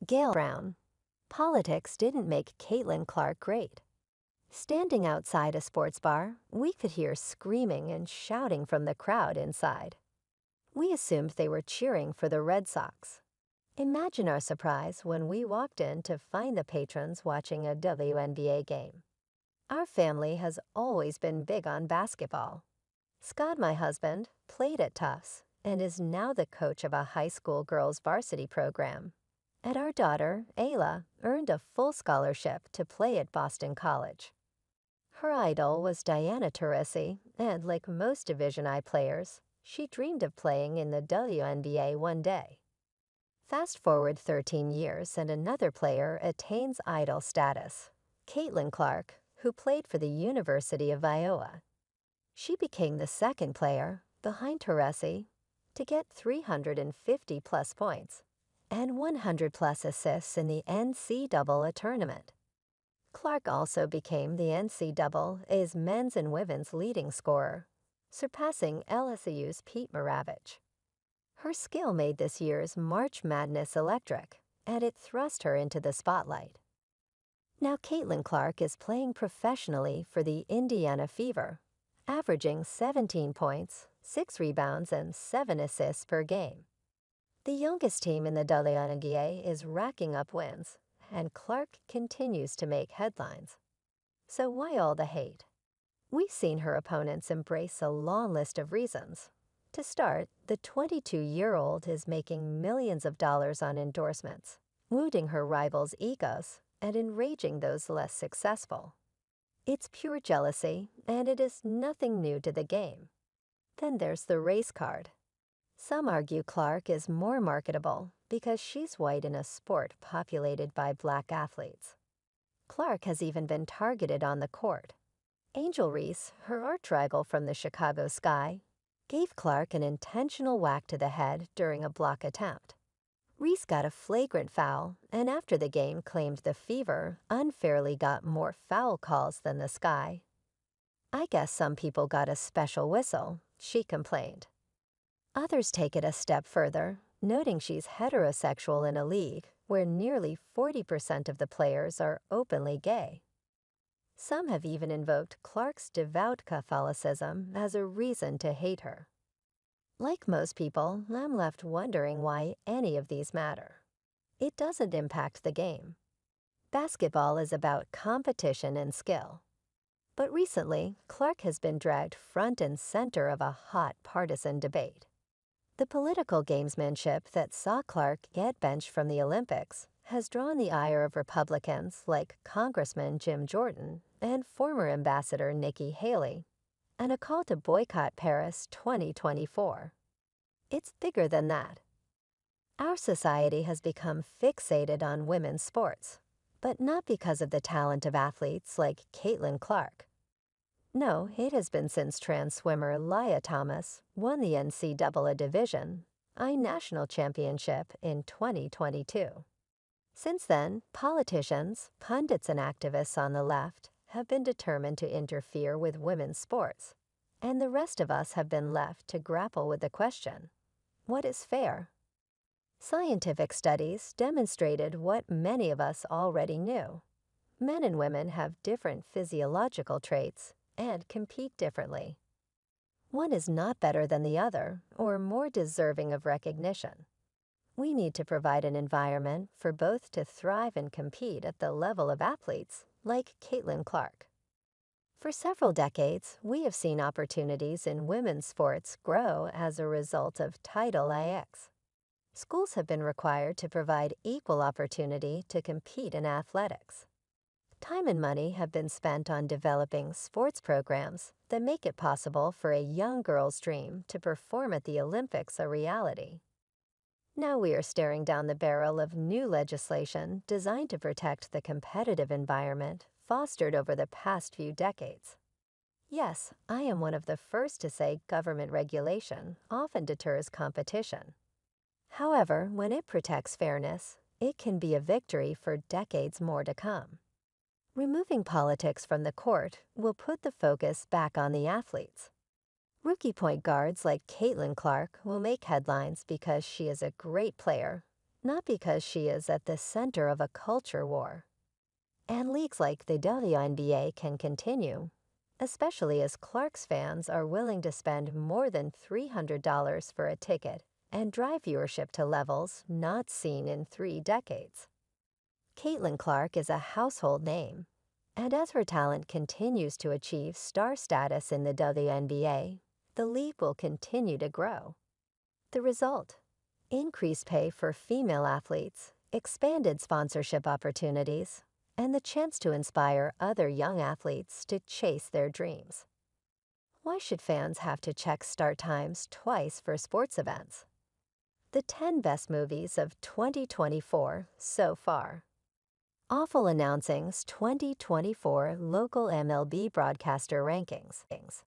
Gail Brown Politics didn't make Caitlin Clark great. Standing outside a sports bar, we could hear screaming and shouting from the crowd inside. We assumed they were cheering for the Red Sox. Imagine our surprise when we walked in to find the patrons watching a WNBA game. Our family has always been big on basketball. Scott, my husband, played at Tufts and is now the coach of a high school girls varsity program. And our daughter, Ayla, earned a full scholarship to play at Boston College. Her idol was Diana Taurasi, and like most Division I players, she dreamed of playing in the WNBA one day. Fast forward 13 years and another player attains idol status, Caitlin Clark, who played for the University of Iowa. She became the second player, behind Taurasi, to get 350-plus points and 100-plus assists in the NCAA tournament. Clark also became the NCAA's men's and women's leading scorer, surpassing LSU's Pete Maravich. Her skill made this year's March Madness electric, and it thrust her into the spotlight. Now Caitlin Clark is playing professionally for the Indiana Fever, averaging 17 points, 6 rebounds, and 7 assists per game. The youngest team in the WNBA is racking up wins, and Clark continues to make headlines. So why all the hate? We've seen her opponents embrace a long list of reasons. To start, the 22-year-old is making millions of dollars on endorsements, wounding her rivals' egos and enraging those less successful. It's pure jealousy, and it is nothing new to the game. Then there's the race card. Some argue Clark is more marketable because she's white in a sport populated by black athletes. Clark has even been targeted on the court. Angel Reese, her arch rival from the Chicago Sky, gave Clark an intentional whack to the head during a block attempt. Reese got a flagrant foul, and after the game claimed the Fever unfairly got more foul calls than the Sky. "I guess some people got a special whistle," she complained. Others take it a step further, noting she's heterosexual in a league where nearly 40% of the players are openly gay. Some have even invoked Clark's devout Catholicism as a reason to hate her. Like most people, I'm left wondering why any of these matter. It doesn't impact the game. Basketball is about competition and skill. But recently, Clark has been dragged front and center of a hot partisan debate. The political gamesmanship that saw Clark get benched from the Olympics has drawn the ire of Republicans like Congressman Jim Jordan and former Ambassador Nikki Haley, and a call to boycott Paris 2024. It's bigger than that. Our society has become fixated on women's sports, but not because of the talent of athletes like Caitlin Clark. No, it has been since trans swimmer Lia Thomas won the NCAA Division I National Championship in 2022. Since then, politicians, pundits, and activists on the left have been determined to interfere with women's sports, and the rest of us have been left to grapple with the question, what is fair? Scientific studies demonstrated what many of us already knew. Men and women have different physiological traits and compete differently. One is not better than the other or more deserving of recognition. We need to provide an environment for both to thrive and compete at the level of athletes like Caitlin Clark. For several decades, we have seen opportunities in women's sports grow as a result of Title IX. Schools have been required to provide equal opportunity to compete in athletics. Time and money have been spent on developing sports programs that make it possible for a young girl's dream to perform at the Olympics a reality. Now we are staring down the barrel of new legislation designed to protect the competitive environment fostered over the past few decades. Yes, I am one of the first to say government regulation often deters competition. However, when it protects fairness, it can be a victory for decades more to come. Removing politics from the court will put the focus back on the athletes. Rookie point guards like Caitlin Clark will make headlines because she is a great player, not because she is at the center of a culture war. And leagues like the WNBA can continue, especially as Clark's fans are willing to spend more than $300 for a ticket and drive viewership to levels not seen in 3 decades. Caitlin Clark is a household name, and as her talent continues to achieve star status in the WNBA, the league will continue to grow. The result: increased pay for female athletes, expanded sponsorship opportunities, and the chance to inspire other young athletes to chase their dreams. Why should fans have to check start times twice for sports events? The 10 best movies of 2024 so far. Awful Announcing's 2024 Local MLB Broadcaster Rankings.